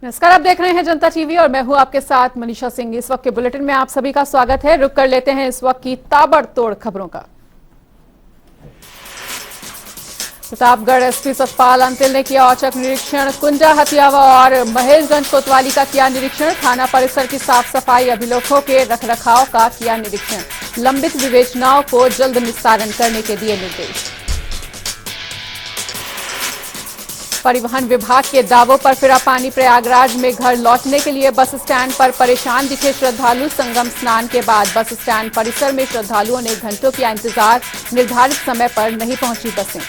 नमस्कार, आप देख रहे हैं जनता टीवी और मैं हूं आपके साथ मनीषा सिंह। इस वक्त के बुलेटिन में आप सभी का स्वागत है। रुक कर लेते हैं इस वक्त की ताबड़तोड़ खबरों का। प्रतापगढ़ एसपी सतपाल अंतिल ने किया औचक निरीक्षण। कुंजा हथियावा और महेशगंज कोतवाली का किया निरीक्षण। थाना परिसर की साफ सफाई, अभिलेखों के रखरखाव का किया निरीक्षण। लंबित विवेचनाओं को जल्द निस्तारण करने के दिए निर्देश। परिवहन विभाग के दावों पर फिरा पानी। प्रयागराज में घर लौटने के लिए बस स्टैंड पर परेशान दिखे श्रद्धालु। संगम स्नान के बाद बस स्टैंड परिसर में श्रद्धालुओं ने घंटों किया इंतजार। निर्धारित समय पर नहीं पहुंची बसें।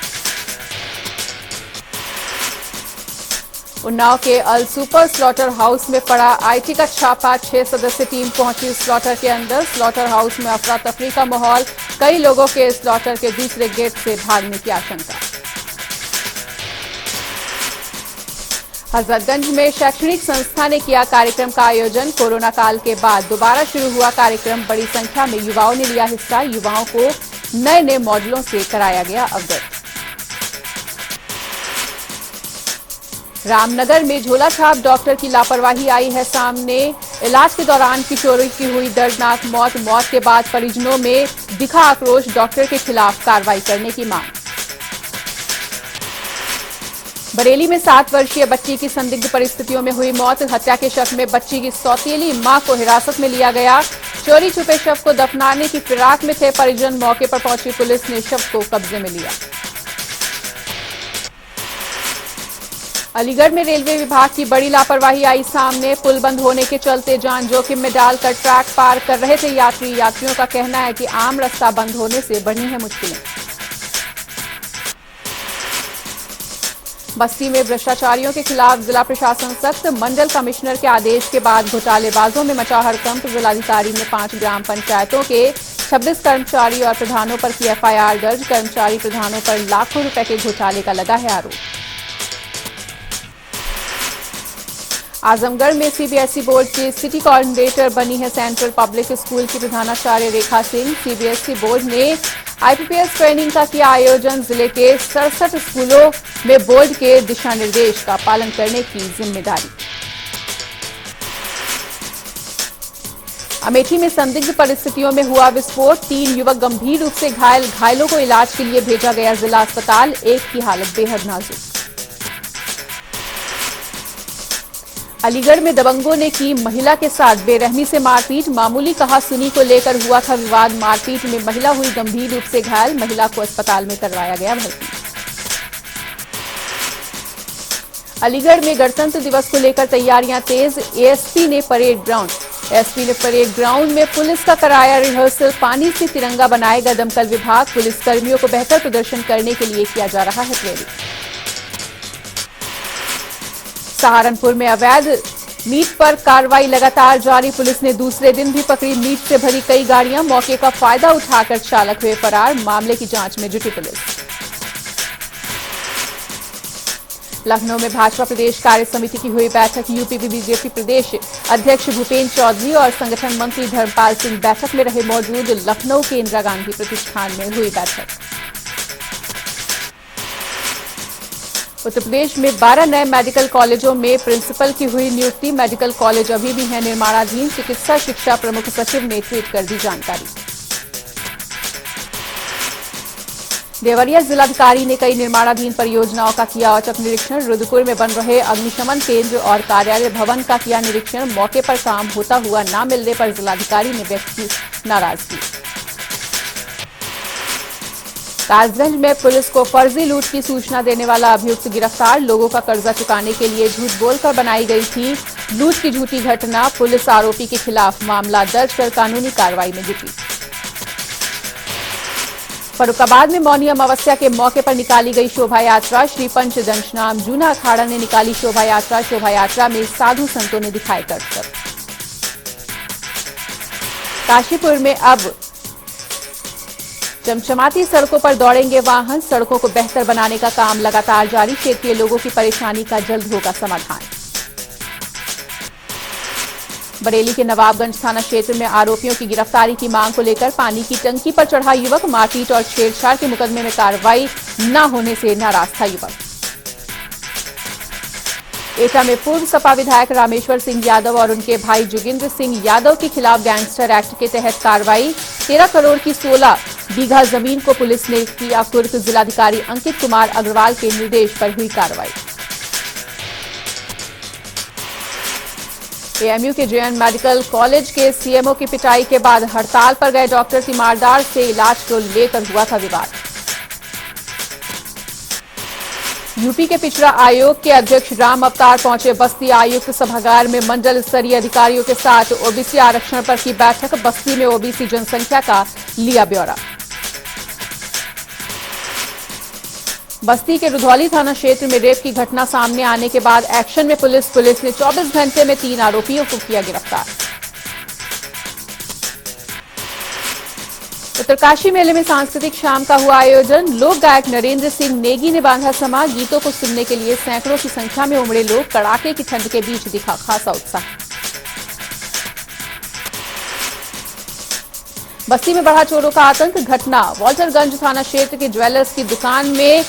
उन्नाव के अल सुपर स्लॉटर हाउस में पड़ा आईटी का छापा। 6 सदस्यीय टीम पहुंची स्लॉटर के अंदर। स्लॉटर हाउस में अफरा तफरी का माहौल। कई लोगों के स्लॉटर के दूसरे गेट से भागने की आशंका। हजरतगंज में शैक्षणिक संस्था ने किया कार्यक्रम का आयोजन। कोरोना काल के बाद दोबारा शुरू हुआ कार्यक्रम। बड़ी संख्या में युवाओं ने लिया हिस्सा। युवाओं को नए नए मॉडलों से कराया गया अवगत। रामनगर में झोला छाप डॉक्टर की लापरवाही आई है सामने। इलाज के दौरान किशोरी की हुई दर्दनाक मौत। मौत के बाद परिजनों में दिखा आक्रोश। डॉक्टर के खिलाफ कार्रवाई करने की मांग। बरेली में 7 वर्षीय बच्ची की संदिग्ध परिस्थितियों में हुई मौत। हत्या के शक में बच्ची की सौतेली मां को हिरासत में लिया गया। चोरी छुपे शव को दफनाने की फिराक में थे परिजन। मौके पर पहुंची पुलिस ने शव को कब्जे में लिया। अलीगढ़ में रेलवे विभाग की बड़ी लापरवाही आई सामने। पुल बंद होने के चलते जान जोखिम में डालकर ट्रैक पार कर रहे थे यात्री। यात्रियों का कहना है कि आम रास्ता बंद होने से बढ़ी है मुश्किलें। बस्ती में भ्रष्टाचारियों के खिलाफ जिला प्रशासन सख्त। मंडल कमिश्नर के आदेश के बाद घोटालेबाजों में मचा हड़कंप। जिलाधिकारी ने 5 ग्राम पंचायतों के 26 कर्मचारी और प्रधानों पर की एफआईआर दर्ज। कर्मचारी प्रधानों पर लाखों रुपए के घोटाले का लगा है आरोप। आजमगढ़ में सीबीएसई बोर्ड की सिटी कोऑर्डिनेटर बनी है सेंट्रल पब्लिक स्कूल की प्रधानाचार्य रेखा सिंह। सीबीएसई बोर्ड ने आईपीपीएस ट्रेनिंग का किया आयोजन। जिले के 67 स्कूलों में बोर्ड के दिशा निर्देश का पालन करने की जिम्मेदारी। अमेठी में संदिग्ध परिस्थितियों में हुआ विस्फोट। 3 युवक गंभीर रूप से घायल। घायलों को इलाज के लिए भेजा गया जिला अस्पताल। एक की हालत बेहद नाजुक। अलीगढ़ में दबंगों ने की महिला के साथ बेरहमी से मारपीट। मामूली कहा सुनी को लेकर हुआ था विवाद। मारपीट में महिला हुई गंभीर रूप से घायल। महिला को अस्पताल में करवाया गया भर्ती। अलीगढ़ में गणतंत्र दिवस को लेकर तैयारियां तेज। एसपी ने परेड ग्राउंड में पुलिस का कराया रिहर्सल। पानी से तिरंगा बनाएगा दमकल विभाग। पुलिसकर्मियों को बेहतर प्रदर्शन करने के लिए किया जा रहा है प्रेरित। सहारनपुर में अवैध मीट पर कार्रवाई लगातार जारी। पुलिस ने दूसरे दिन भी पकड़ी मीट से भरी कई गाड़ियां। मौके का फायदा उठाकर चालक हुए फरार। मामले की जांच में जुटी पुलिस। लखनऊ में भाजपा प्रदेश कार्य समिति की हुई बैठक। यूपी बीजेपी प्रदेश अध्यक्ष भूपेन्द्र चौधरी और संगठन मंत्री धर्मपाल सिंह बैठक में रहे मौजूद। लखनऊ के इंदिरा गांधी प्रतिष्ठान में हुई बैठक। उत्तर प्रदेश में 12 नए मेडिकल कॉलेजों में प्रिंसिपल की हुई नियुक्ति। मेडिकल कॉलेज अभी भी है निर्माणाधीन। चिकित्सा शिक्षा प्रमुख सचिव ने ट्वीट कर दी जानकारी। देवरिया जिलाधिकारी ने कई निर्माणाधीन परियोजनाओं का किया औचक निरीक्षण। रुद्रपुर में बन रहे अग्निशमन केंद्र और कार्यालय भवन का किया निरीक्षण। मौके पर काम होता हुआ न मिलने पर जिलाधिकारी ने व्यक्त की नाराजगी। कासगंज में पुलिस को फर्जी लूट की सूचना देने वाला अभियुक्त गिरफ्तार। लोगों का कर्जा चुकाने के लिए झूठ बोलकर बनाई गई थी लूट की झूठी घटना। पुलिस आरोपी के खिलाफ मामला दर्ज कर कानूनी कार्रवाई में जुटी। फर्रुखाबाद में मौनी अमावस्या के मौके पर निकाली गई शोभा यात्रा। श्री पंचदंशनाम जूना अखाड़ा ने निकाली शोभा यात्रा। शोभा यात्रा में साधु संतों ने दिखाए करतब। काशीपुर में अब चमचमाती सड़कों पर दौड़ेंगे वाहन। सड़कों को बेहतर बनाने का काम लगातार जारी। क्षेत्रीय लोगों की परेशानी का जल्द होगा समाधान। बरेली के नवाबगंज थाना क्षेत्र में आरोपियों की गिरफ्तारी की मांग को लेकर पानी की टंकी पर चढ़ा युवक। मारपीट और छेड़छाड़ के मुकदमे में कार्रवाई न होने से नाराज था युवक। एटा में पूर्व सपा विधायक रामेश्वर सिंह यादव और उनके भाई जोगिंद्र सिंह यादव के खिलाफ गैंगस्टर एक्ट के तहत कार्रवाई। 13 करोड़ की 16 बीघा जमीन को पुलिस ने किया कुर्क। जिलाधिकारी अंकित कुमार अग्रवाल के निर्देश पर हुई कार्रवाई। एएमयू के जेएन मेडिकल कॉलेज के सीएमओ की पिटाई के बाद हड़ताल पर गए डॉक्टर तीमारदार से इलाज को लेकर हुआ था विवाद। यूपी के पिछड़ा आयोग के अध्यक्ष राम अवतार पहुंचे बस्ती आयुक्त सभागार में मंडल स्तरीय अधिकारियों के साथ ओबीसी आरक्षण पर की बैठक। बस्ती में ओबीसी जनसंख्या का लिया ब्यौरा। बस्ती के रुधौली थाना क्षेत्र में रेप की घटना सामने आने के बाद एक्शन में पुलिस ने 24 घंटे में 3 आरोपियों को किया गिरफ्तार। उत्तरकाशी मेले में सांस्कृतिक शाम का हुआ आयोजन। लोक गायक नरेंद्र सिंह नेगी ने बांधा समा। गीतों को सुनने के लिए सैकड़ों की संख्या में उमड़े लोग। कड़ाके की ठंड के बीच दिखा खासा उत्साह। बस्ती में बढ़ा चोरों का आतंक। घटना वाल्टरगंज थाना क्षेत्र के ज्वेलर्स की दुकान में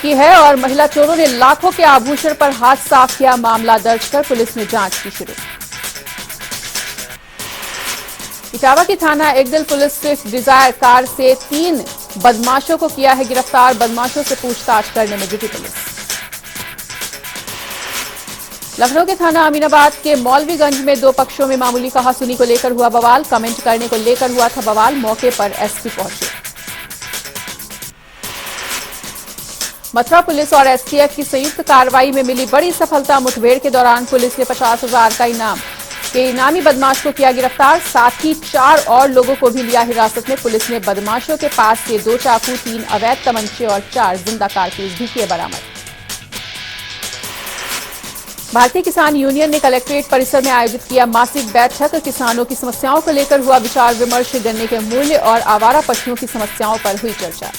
की है और महिला चोरों ने लाखों के आभूषण पर हाथ साफ किया। मामला दर्ज कर पुलिस ने जांच की शुरू। इटावा की थाना एकदल पुलिस स्विफ्ट डिजायर कार से 3 बदमाशों को किया है गिरफ्तार। बदमाशों से पूछताछ करने में जुटी पुलिस। लखनऊ के थाना अमीनाबाद के मौलवीगंज में 2 पक्षों में मामूली कहासुनी को लेकर हुआ बवाल। कमेंट करने को लेकर हुआ था बवाल। मौके पर एसपी पहुंचे। मथुरा पुलिस और एसटीएफ की संयुक्त कार्रवाई में मिली बड़ी सफलता। मुठभेड़ के दौरान पुलिस ने 50,000 का इनाम के इनामी बदमाश को किया गिरफ्तार। साथ ही 4 और लोगों को भी लिया हिरासत में। पुलिस ने बदमाशों के पास से 2 चाकू, 3 अवैध तमंचे और 4 जिंदा कारतूस भी किए बरामद। भारतीय किसान यूनियन ने कलेक्ट्रेट परिसर में आयोजित किया मासिक बैठक। किसानों की समस्याओं को लेकर हुआ विचार विमर्श। गन्ने के मूल्य और आवारा पशुओं की समस्याओं पर हुई चर्चा।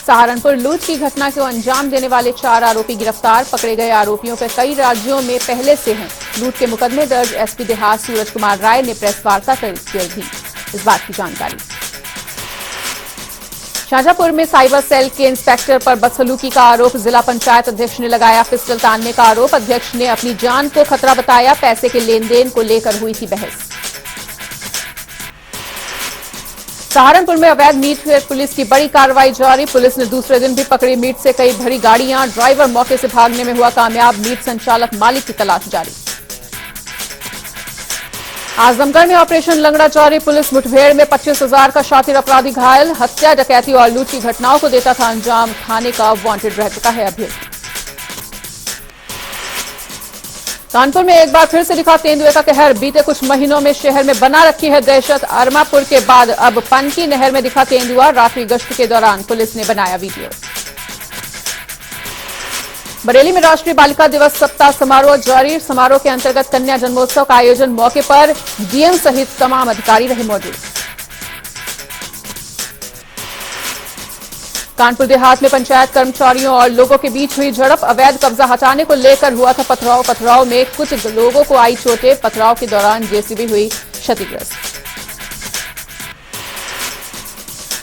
सहारनपुर लूट की घटना को अंजाम देने वाले 4 आरोपी गिरफ्तार। पकड़े गए आरोपियों पर कई राज्यों में पहले से हैं। लूट के मुकदमे दर्ज। एसपी देहात सूरज कुमार राय ने प्रेस वार्ता कर दी इस बात की जानकारी। शाहजहांपुर में साइबर सेल के इंस्पेक्टर पर बदसलूकी का आरोप। जिला पंचायत अध्यक्ष ने लगाया पिस्टल तानने का आरोप। अध्यक्ष ने अपनी जान को खतरा बताया। पैसे के लेन देन को लेकर हुई थी बहस। सहारनपुर में अवैध मीट पुलिस की बड़ी कार्रवाई जारी। पुलिस ने दूसरे दिन भी पकड़ी मीट से कई भरी गाड़ियां। ड्राइवर मौके से भागने में हुआ कामयाब। मीट संचालक मालिक की तलाश जारी। आजमगढ़ में ऑपरेशन लंगड़ा जारी। पुलिस मुठभेड़ में 25,000 का शातिर अपराधी घायल। हत्या, डकैती और लूट की घटनाओं को देता था अंजाम। थाने का वांटेड रह चुका है अभियुक्त। कानपुर में एक बार फिर से दिखा तेंदुए का कहर। बीते कुछ महीनों में शहर में बना रखी है दहशत। अरमापुर के बाद अब पनकी नहर में दिखा तेंदुआ। रात्रि गश्त के दौरान पुलिस ने बनाया वीडियो। बरेली में राष्ट्रीय बालिका दिवस सप्ताह समारोह जारी। समारोह के अंतर्गत कन्या जन्मोत्सव का आयोजन। मौके पर डीएम सहित तमाम अधिकारी रहे मौजूद। कानपुर देहात में पंचायत कर्मचारियों और लोगों के बीच हुई झड़प। अवैध कब्जा हटाने को लेकर हुआ था पथराव में कुछ लोगों को आई चोटें। पथराव के दौरान जेसीबी हुई क्षतिग्रस्त।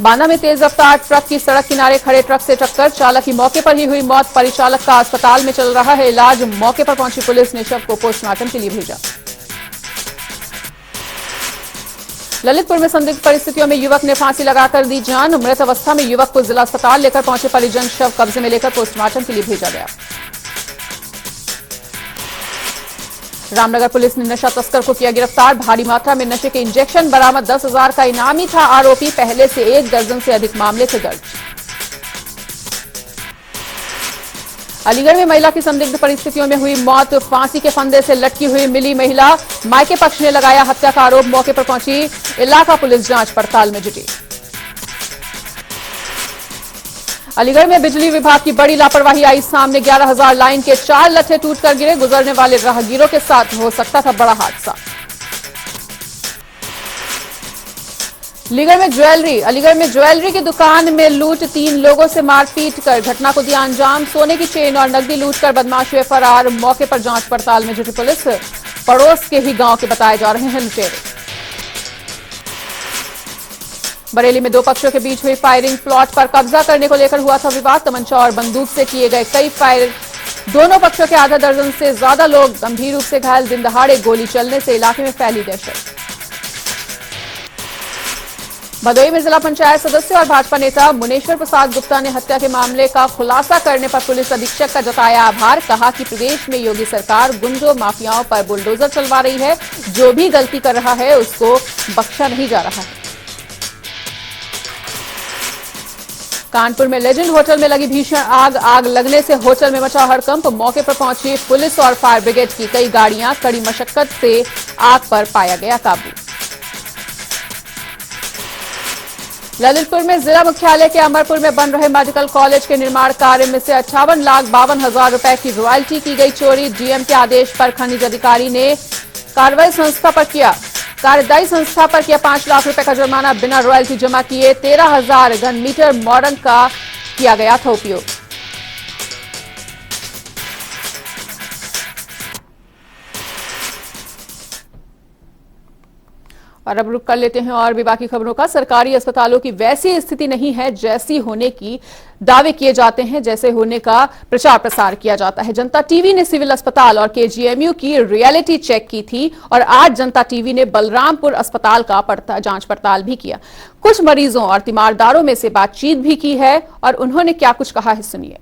बांदा में तेज रफ्तार ट्रक की सड़क किनारे खड़े ट्रक से टक्कर। चालक की मौके पर ही हुई मौत। परिचालक का अस्पताल में चल रहा है इलाज। मौके पर पहुंची पुलिस ने शव को पोस्टमार्टम के लिए भेजा। ललितपुर में संदिग्ध परिस्थितियों में युवक ने फांसी लगाकर दी जान। मृत अवस्था में युवक को जिला अस्पताल लेकर पहुंचे परिजन। शव कब्जे में लेकर पोस्टमार्टम के लिए भेजा गया। रामनगर पुलिस ने नशा तस्कर को किया गिरफ्तार। भारी मात्रा में नशे के इंजेक्शन बरामद। 10,000 का इनामी था आरोपी। पहले से 1 दर्जन से अधिक मामले थे दर्ज। अलीगढ़ में महिला की संदिग्ध परिस्थितियों में हुई मौत। फांसी के फंदे से लटकी हुई मिली महिला। मायके पक्ष ने लगाया हत्या का आरोप। मौके पर पहुंची इलाका पुलिस जांच पड़ताल में जुटी। अलीगढ़ में बिजली विभाग की बड़ी लापरवाही आई सामने। 11,000 लाइन के 4 लट्ठे टूटकर गिरे। गुजरने वाले राहगीरों के साथ हो सकता था बड़ा हादसा। अलीगढ़ में ज्वेलरी की दुकान में लूट। 3 लोगों से मारपीट कर घटना को दिया अंजाम। सोने की चेन और नकदी लूटकर बदमाश हुए फरार। मौके पर जांच पड़ताल में जुटी पुलिस। पड़ोस के ही गांव के बताए जा रहे हैं लुटेरे। बरेली में दो पक्षों के बीच हुई फायरिंग, प्लॉट पर कब्जा करने को लेकर हुआ था विवाद। तमंचा और बंदूक से किए गए कई फायर, दोनों पक्षों के आधा दर्जन से ज्यादा लोग गंभीर रूप से घायल। दिन दहाड़े गोली चलने से इलाके में फैली दहशत। भदोही में जिला पंचायत सदस्य और भाजपा नेता मुनेश्वर प्रसाद गुप्ता ने हत्या के मामले का खुलासा करने पर पुलिस अधीक्षक का जताया आभार। कहा कि प्रदेश में योगी सरकार गुंडों माफियाओं पर बुलडोजर चलवा रही है, जो भी गलती कर रहा है उसको बख्शा नहीं जा रहा है। कानपुर में लेजेंड होटल में लगी भीषण आग लगने से होटल में मचा हड़कंप। मौके पर पहुंची पुलिस और फायर ब्रिगेड की कई गाड़ियां, कड़ी मशक्कत से आग पर पाया गया काबू। ललितपुर में जिला मुख्यालय के अमरपुर में बन रहे मेडिकल कॉलेज के निर्माण कार्य में से 58,52,000 रुपए की रॉयल्टी की गई चोरी। डीएम के आदेश पर खनिज अधिकारी ने कार्यदायी संस्था पर किया 5 लाख रुपए का जुर्माना। बिना रॉयल्टी जमा किए 13,000 घन मीटर मॉडर्न का किया गया था उपयोग। और अब रुक कर लेते हैं और भी बाकी खबरों का। सरकारी अस्पतालों की वैसी स्थिति नहीं है जैसी होने की दावे किए जाते हैं, जैसे होने का प्रचार प्रसार किया जाता है। जनता टीवी ने सिविल अस्पताल और केजीएमयू की रियलिटी चेक की थी और आज जनता टीवी ने बलरामपुर अस्पताल का जांच पड़ताल भी किया। कुछ मरीजों और तीमारदारों में से बातचीत भी की है और उन्होंने क्या कुछ कहा है, सुनिए।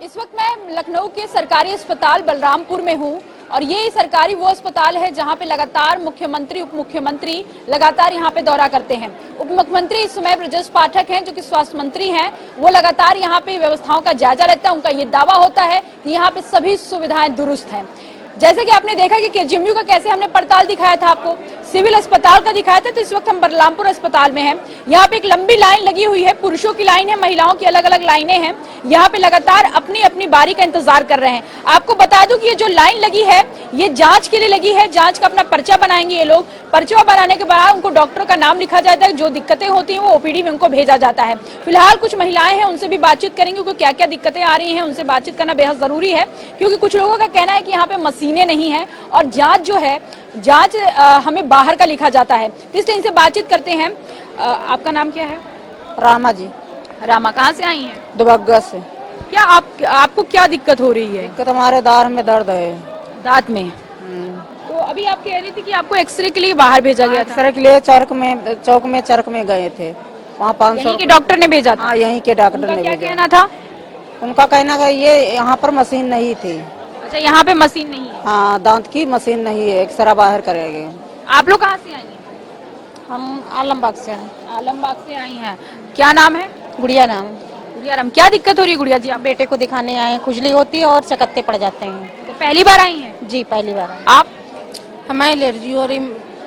इस वक्त मैं लखनऊ के सरकारी अस्पताल बलरामपुर में हूं और ये सरकारी वो अस्पताल है जहां पे लगातार मुख्यमंत्री उप मुख्यमंत्री लगातार यहां पे दौरा करते हैं। उप मुख्यमंत्री इस समय ब्रजेश पाठक हैं जो कि स्वास्थ्य मंत्री हैं, वो लगातार यहां पे व्यवस्थाओं का जायजा लेता है। उनका ये दावा होता है कि यहाँ पे सभी सुविधाएं दुरुस्त हैं। जैसे कि आपने देखा कि केजीएमयू का कैसे हमने पड़ताल दिखाया था, आपको सिविल अस्पताल का दिखाया था, तो इस वक्त हम बलरामपुर अस्पताल में हैं। यहाँ पे एक लंबी लाइन लगी हुई है, पुरुषों की लाइन है, महिलाओं की अलग अलग लाइनें हैं। यहाँ पे लगातार अपनी अपनी बारी का इंतजार कर रहे हैं। आपको बता दूं कि ये जो लाइन लगी है ये जांच के लिए लगी है। जांच का अपना पर्चा बनाएंगे ये लोग। पर्चा बनाने के बाद उनको डॉक्टर का नाम लिखा जाता है, जो दिक्कतें होती हैं वो ओपीडी में उनको भेजा जाता है। फिलहाल कुछ महिलाएं हैं, उनसे भी बातचीत करेंगे क्योंकि क्या क्या दिक्कतें आ रही हैं, उनसे बातचीत करना बेहद जरूरी है। क्योंकि कुछ लोगों का कहना है कि यहाँ पे मशीनें नहीं है और जांच जो है जांच हमें बाहर का लिखा जाता है। इसलिए इनसे बातचीत करते हैं। आपका नाम क्या है? रामा जी। रामा, कहाँ से आई हैं? दुबग्गा से। क्या आपको क्या दिक्कत हो रही है? दिक्कत हमारे दांत में दर्द है। दांत में? तो अभी आप कह रही थी कि आपको एक्सरे के लिए बाहर भेजा गया था। एक्सरे के लिए चौक में गए थे, वहाँ 500 के डॉक्टर ने भेजा था? हाँ, यहीं के डॉक्टर ने क्या भेजा। कहना था? उनका कहना था ये यहाँ पर मशीन नहीं थी। अच्छा, यहाँ पे मशीन नहीं है? हाँ, दांत की मशीन नहीं है, एक्सरा बाहर करेंगे। आप लोग कहाँ से आई हैं? हम आलमबाग से हैं। आलमबाग से आई हैं। क्या नाम है? गुड़िया नाम। गुड़िया राम, क्या दिक्कत हो रही है गुड़िया जी? आप बेटे को दिखाने आए हैं, खुजली होती है और चकत्ते पड़ जाते हैं। तो पहली बार आई हैं? जी, पहली बार। आप? हमें एलर्जी और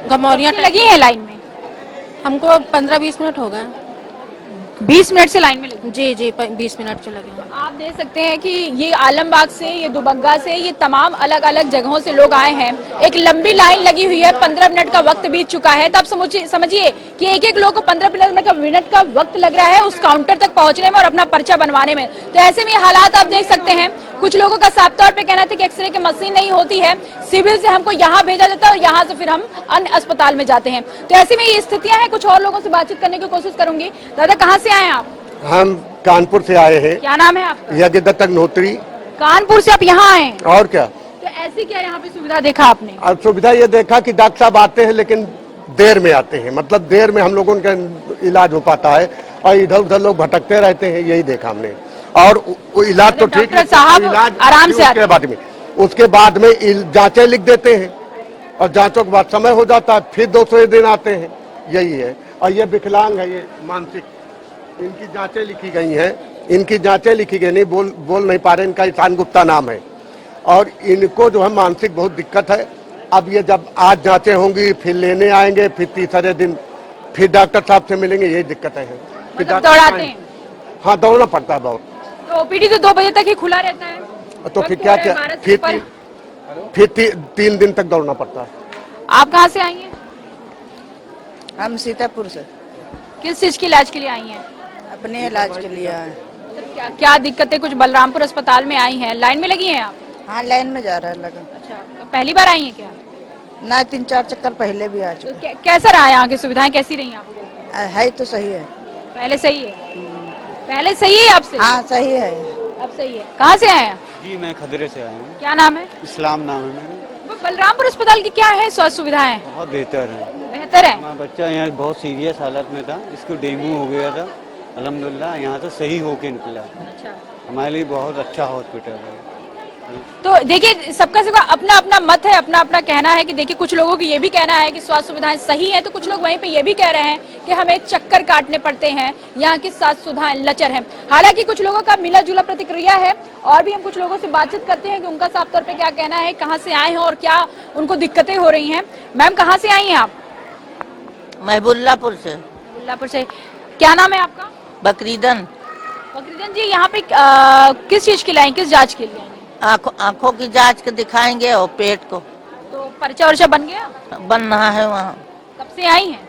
गमौरियाँ लगी है लाइन में? हमको 15-20 मिनट हो गए। 20 मिनट से लाइन में लगी? जी 20 मिनट से लगे। आप देख सकते हैं कि ये आलमबाग से, ये दुबग्गा से, ये तमाम अलग अलग जगहों से लोग आए हैं। एक लंबी लाइन लगी हुई है, 15 मिनट का वक्त बीत चुका है। तब समझिए कि एक एक लोग को 15 मिनट का वक्त लग रहा है उस काउंटर तक पहुंचने में और अपना पर्चा बनवाने में। तो ऐसे में हालात आप देख सकते हैं। कुछ लोगों का साफ तौर पे कहना था कि एक्सरे की मशीन नहीं होती है, सिविल से हमको यहाँ भेजा जाता है और यहाँ से फिर हम अन्य अस्पताल में जाते हैं। तो ऐसे में ये स्थितियां हैं। कुछ और लोगों से बातचीत करने की कोशिश करूंगी। दादा, कहाँ से आए आप? हम कानपुर से आए हैं। क्या नाम है आपका? यज्ञदत्त अग्निहोत्री। कानपुर से आप यहाँ आए हैं? और क्या। तो ऐसी क्या यहाँ पे सुविधा देखा आपने? अब सुविधा ये देखा कि डॉक्टर साहब आते हैं लेकिन देर में आते हैं, मतलब देर में हम लोगों का इलाज हो पाता है और इधर उधर लोग भटकते रहते हैं, यही देखा हमने। और इलाज तो ठीक है, इलाज आराम से उसके बाद में जांचें लिख देते हैं और जांचों के बाद समय हो जाता है, फिर दूसरे दिन आते हैं, यही है। और ये विकलांग है, ये मानसिक, इनकी जांचें लिखी गई हैं, इनकी जांचें लिखी गई नहीं, बोल नहीं पा रहे। इनका ईशान गुप्ता नाम है और इनको जो है मानसिक बहुत दिक्कत है। अब ये जब आज जांचें होंगी फिर लेने आएंगे, फिर तीसरे दिन फिर डॉक्टर साहब से मिलेंगे, यही दिक्कतें हैं। मतलब दौड़ाते हैं? हाँ, दौड़ना पड़ता है बहुत। तो ओपीडी तो 2 बजे तक ही खुला रहता है? तो फिर क्या फिर 3 दिन तक दौड़ना पड़ता है। आप कहाँ से आई हैं? हम सीतापुर से। किस चीज के इलाज के लिए आई हैं? अपने इलाज के लिए आए। क्या क्या दिक्कतें? कुछ बलरामपुर अस्पताल में आई हैं, लाइन में लगी हैं आप? हाँ, लाइन में जा रहा है लगा। अच्छा, तो पहली बार आई हैं क्या? ना 3-4 चक्कर पहले भी आ तो कैसा रहा यहाँ की सुविधाएं कैसी रही आपको? चुका है तो सही है। पहले सही है, पहले सही है आपसे? हाँ सही है। अब सही है। कहाँ से आए हैं? जी मैं खदरे से आया हूँ। क्या नाम है? इस्लाम नाम है मेरा। बलरामपुर अस्पताल की क्या है स्वास्थ्य सुविधाएं? बहुत बेहतर है। बेहतर है। हमारा बच्चा यहाँ बहुत सीरियस हालत में था, इसको डेंगू हो गया था। अल्हम्दुलिल्लाह यहाँ तो सही होके निकला। अच्छा। हमारे लिए बहुत अच्छा हॉस्पिटल है। तो देखिए सबका अपना अपना मत है, अपना अपना कहना है कि देखिए कुछ लोगों की ये भी कहना है कि स्वास्थ्य सुविधाएं सही है, तो कुछ लोग वहीं पे ये भी कह रहे हैं कि हमें चक्कर काटने पड़ते हैं, यहाँ की स्वास्थ्य सुविधाएं लचर हैं। हालांकि कुछ लोगों का मिला जुला प्रतिक्रिया है और भी हम कुछ लोगों से बातचीत करते हैं कि उनका साफ तौर पे क्या कहना है, कहाँ से आए हैं और क्या उनको दिक्कतें हो रही हैं। मैम कहाँ से आई हैं आप? महबुल्लापुर से। महबुल्लापुर से। क्या नाम है आपका? बकरीदन। बकरीदन जी, यहाँ पे किस चीज के लिए आई, किस जाँच के लिए आई? आँखों की जांच के दिखाएंगे और पेट को। तो पर्चा वर्चा बन गया? बन रहा है वहाँ। कब से आई हैं?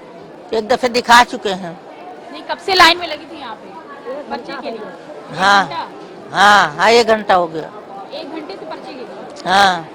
एक दफे दिखा चुके हैं। नहीं, कब से लाइन में लगी थी यहाँ पे पर्चे के लिए? हाँ हाँ 1 घंटा हो गया। 1 घंटे से पर्चे के लिए? हाँ।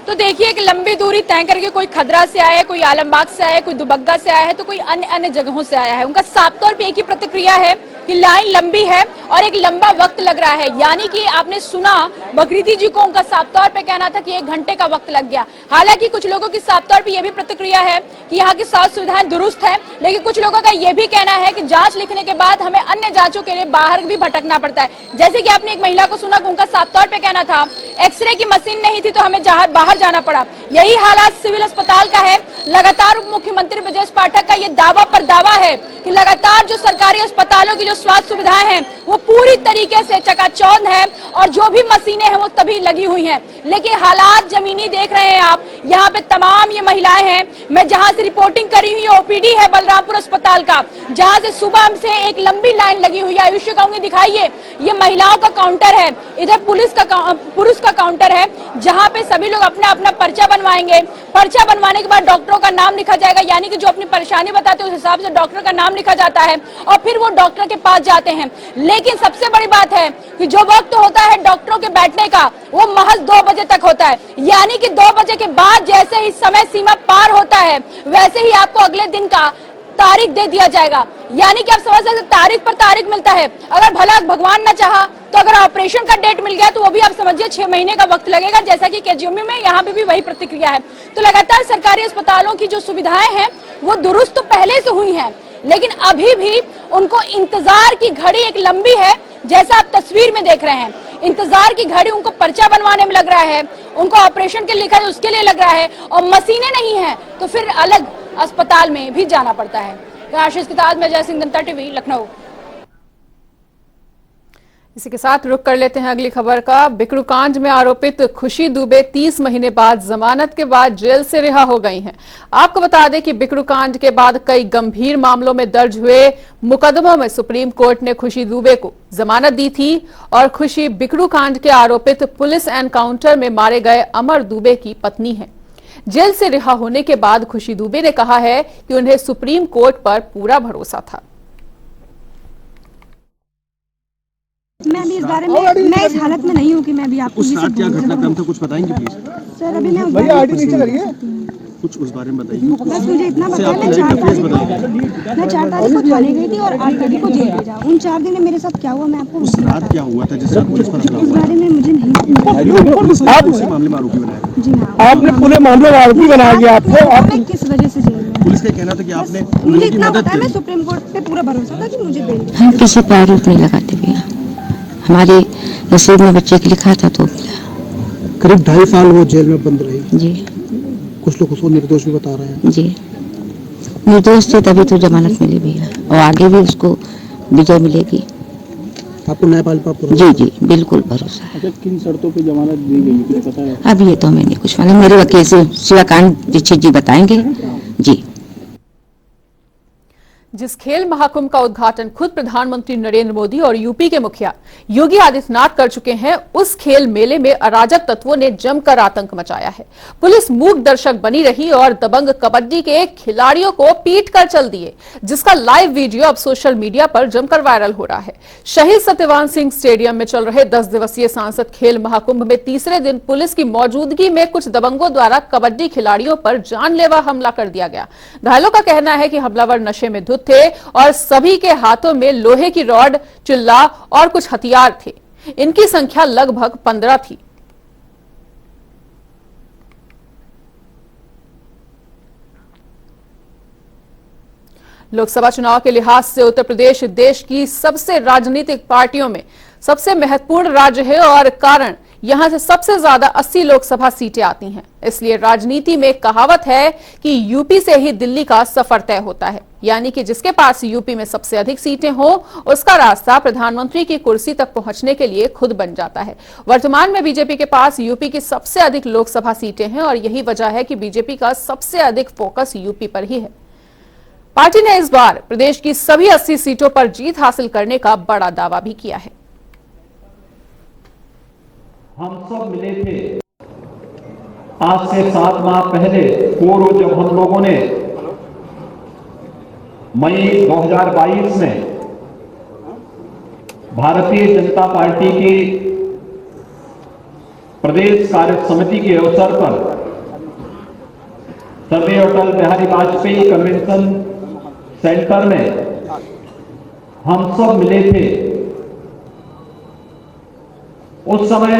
तो देखिए कि लंबी दूरी तय करके कोई खदरा से आया है, कोई आलमबाग से आया है, कोई दुबग्गा से आया है, तो कोई अन्य अन्य जगहों से आया है। उनका साफ तौर पे एक ही प्रतिक्रिया है कि लाइन लंबी है और एक लंबा वक्त लग रहा है। यानी कि आपने सुना बकरीदी जी को, उनका साफ तौर पे कहना था कि 1 घंटे का वक्त लग गया। हालांकि कुछ लोगों की साफ तौर पे ये भी प्रतिक्रिया है कि यहाँ की स्वास्थ्य सुविधाएं दुरुस्त है, लेकिन कुछ लोगों का ये भी कहना है कि जांच लिखने के बाद हमें अन्य जांचों के लिए बाहर भी भटकना पड़ता है। जैसे कि आपने एक महिला को सुना, उनका साफ तौर पे कहना था एक्सरे की मशीन नहीं थी तो हमें बाहर जाना पड़ा। यही हालात सिविल अस्पताल का है। लगातार उप मुख्यमंत्री ब्रजेश पाठक का ये दावा पर दावा है कि लगातार जो सरकारी अस्पतालों की जो स्वास्थ्य सुविधाएं हैं वो पूरी तरीके से चकाचौंध है और जो भी मशीनें हैं वो तभी लगी हुई हैं। लेकिन हालात जमीनी देख रहे हैं आप, यहाँ पे तमाम ये महिलाएं हैं। मैं जहां से रिपोर्टिंग करी हुई ओपीडी है बलरामपुर अस्पताल का, जहां से सुबह से एक लंबी लाइन लगी हुई है। आयुष्य कहूंगी दिखाइए, ये महिलाओं का काउंटर है, इधर पुरुष का काउंटर है, जहां पे सभी लोग अपना अपना पर्चा बनवाएंगे। पर्चा बनवाने के बाद डॉक्टरों का नाम लिखा जाएगा, यानी कि जो अपनी परेशानी बताते हैं उस हिसाब से डॉक्टर का नाम लिखा जाता है और फिर वो डॉक्टर के पास जाते हैं। लेकिन सबसे बड़ी बात है कि जो वक्त होता है डॉक्टरों के बैठने का वो महज 2 बजे तक होता है। यानी कि 2 बजे के बाद जैसे ही समय सीमा पार होता है वैसे ही आपको अगले दिन का तारीख दे दिया जाएगा। यानी कि आप समझ सकते तारीख पर तारीख मिलता है। अगर भला भगवान न चाहा तो अगर ऑपरेशन का डेट मिल गया तो वो भी आप समझिए 6 महीने का वक्त लगेगा, जैसा कि केजीएमयू में यहाँ पे भी वही प्रतिक्रिया है। तो लगातार सरकारी अस्पतालों की जो सुविधाएं हैं वो दुरुस्त तो पहले से हुई हैं, लेकिन अभी भी उनको इंतजार की घड़ी एक लंबी है, जैसा आप तस्वीर में देख रहे हैं। इंतजार की घड़ी उनको पर्चा बनवाने में लग रहा है, उनको ऑपरेशन के लिखा है उसके लिए लग रहा है, और मशीनें नहीं है तो फिर अलग अस्पताल में भी जाना पड़ता है। आशीष के साथ में जय सिंह, जनता टीवी, लखनऊ। इसी के साथ रुक कर लेते हैं अगली खबर का। बिकरू कांड में आरोपित खुशी दुबे 30 महीने बाद जमानत के बाद जेल से रिहा हो गई हैं। आपको बता दें कि बिकरू कांड के बाद कई गंभीर मामलों में दर्ज हुए मुकदमों में सुप्रीम कोर्ट ने खुशी दुबे को जमानत दी थी और खुशी बिकरू कांड के आरोपित पुलिस एनकाउंटर में मारे गए अमर दुबे की पत्नी है। जेल से रिहा होने के बाद खुशी दुबे ने कहा है कि उन्हें सुप्रीम कोर्ट पर पूरा भरोसा था। मैं अभी इस बारे में मैं इस हालत में नहीं हूँ कि मैं अभी आपको उस रात क्या घटनाक्रम था कुछ बताएंगे प्लीज? सर अभी मैं उस बारे में कुछ उस बारे में बताइए। बस मुझे इतना पता है, मैं 4 तारीख को थाने गई थी और 8 तारीख को जेल भेजा। उन 4 दिन में मेरे साथ क्या हुआ मैं आपको उस रात क्या हुआ था जिस रात पुलिस पर हमला इस हुआ? बारे में मुझे नहीं। आप उसी मामले में आरोपी बनाया? जी हाँ, आपने पूरे मामले में आरोपी बना दिया आपको। आप किस वजह से जेल में? पुलिस का कहना था कि आपने मुझे उनकी इतना मदद पता है, मैं की। सुप्रीम कोर्ट पे पूरा भरोसा था कि मुझे बेल। हम किसी पर आरोप नहीं लगाते भैया, हमारे नसीब में बच्चे के लिखा था तो मिला। करीब 2.5 साल वो जेल में बंद रही। जी कुछ लोग उसको निर्दोष भी बता रहे हैं। जी, निर्दोष थे तभी तो जमानत मिली भैया, और आगे भी उसको विजय मिलेगी। आपको न्यायपालिका पर जी जी बिल्कुल भरोसा है। किन शर्तों पर जमानत दी गई कुछ पता है? अब ये तो हमें नहीं कुछ मालूम, मेरे वकील से शिवाकांत दीक्षित जी बताएंगे। जी जिस खेल महाकुंभ का उद्घाटन खुद प्रधानमंत्री नरेंद्र मोदी और यूपी के मुखिया योगी आदित्यनाथ कर चुके हैं, उस खेल मेले में अराजक तत्वों ने जमकर आतंक मचाया है। पुलिस मूक दर्शक बनी रही और दबंग कबड्डी के खिलाड़ियों को पीट कर चल दिए, जिसका लाइव वीडियो अब सोशल मीडिया पर जमकर वायरल हो रहा है। शहीद सत्यवान सिंह स्टेडियम में चल रहे 10 दिवसीय सांसद खेल महाकुंभ में तीसरे दिन पुलिस की मौजूदगी में कुछ दबंगों द्वारा कबड्डी खिलाड़ियों पर जानलेवा हमला कर दिया गया। घायलों का कहना है कि हमलावर नशे में धुत थे और सभी के हाथों में लोहे की रॉड, चिल्ला और कुछ हथियार थे। इनकी संख्या लगभग 15 थी। लोकसभा चुनाव के लिहाज से उत्तर प्रदेश देश की सबसे राजनीतिक पार्टियों में सबसे महत्वपूर्ण राज्य है और कारण यहां से सबसे ज्यादा 80 लोकसभा सीटें आती हैं। इसलिए राजनीति में कहावत है कि यूपी से ही दिल्ली का सफर तय होता है, यानी कि जिसके पास यूपी में सबसे अधिक सीटें हो उसका रास्ता प्रधानमंत्री की कुर्सी तक पहुंचने के लिए खुद बन जाता है। वर्तमान में बीजेपी के पास यूपी की सबसे अधिक लोकसभा सीटें हैं और यही वजह है कि बीजेपी का सबसे अधिक फोकस यूपी पर ही है। पार्टी ने इस बार प्रदेश की सभी 80 सीटों पर जीत हासिल करने का बड़ा दावा भी किया है। हम सब मिले थे आज से 7 माह पहले पूर्व, जब हम लोगों ने मई 2022 में भारतीय जनता पार्टी की प्रदेश कार्य समिति के अवसर पर सर्वे अटल बिहारी वाजपेयी कन्वेंशन सेंटर में हम सब मिले थे। उस समय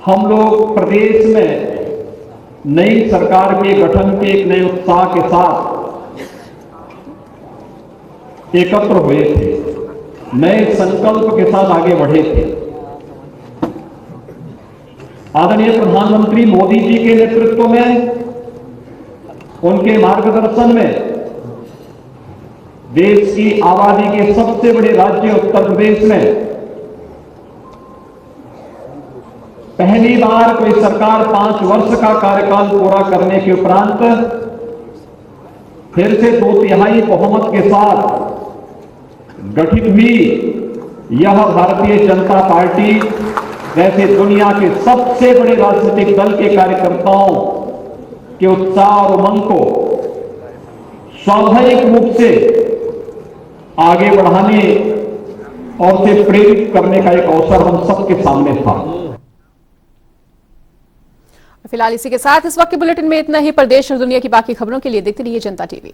हम लोग प्रदेश में नई सरकार के गठन के एक नए उत्साह के साथ एकत्र हुए थे, नए संकल्प के साथ आगे बढ़े थे। आदरणीय प्रधानमंत्री मोदी जी के नेतृत्व में, उनके मार्गदर्शन में देश की आबादी के सबसे बड़े राज्य उत्तर प्रदेश में पहली बार कोई सरकार 5 वर्ष का कार्यकाल पूरा करने के उपरांत फिर से 2/3 बहुमत के साथ गठित हुई यह भारतीय जनता पार्टी जैसे दुनिया के सबसे बड़े राजनीतिक दल के कार्यकर्ताओं के उत्साह और उमंग को स्वाभाविक रूप से आगे बढ़ाने और उसे प्रेरित करने का एक अवसर हम सबके सामने था। फिलहाल इसी के साथ इस वक्त के बुलेटिन में इतना ही। प्रदेश और दुनिया की बाकी खबरों के लिए देखते रहिए जनता टीवी।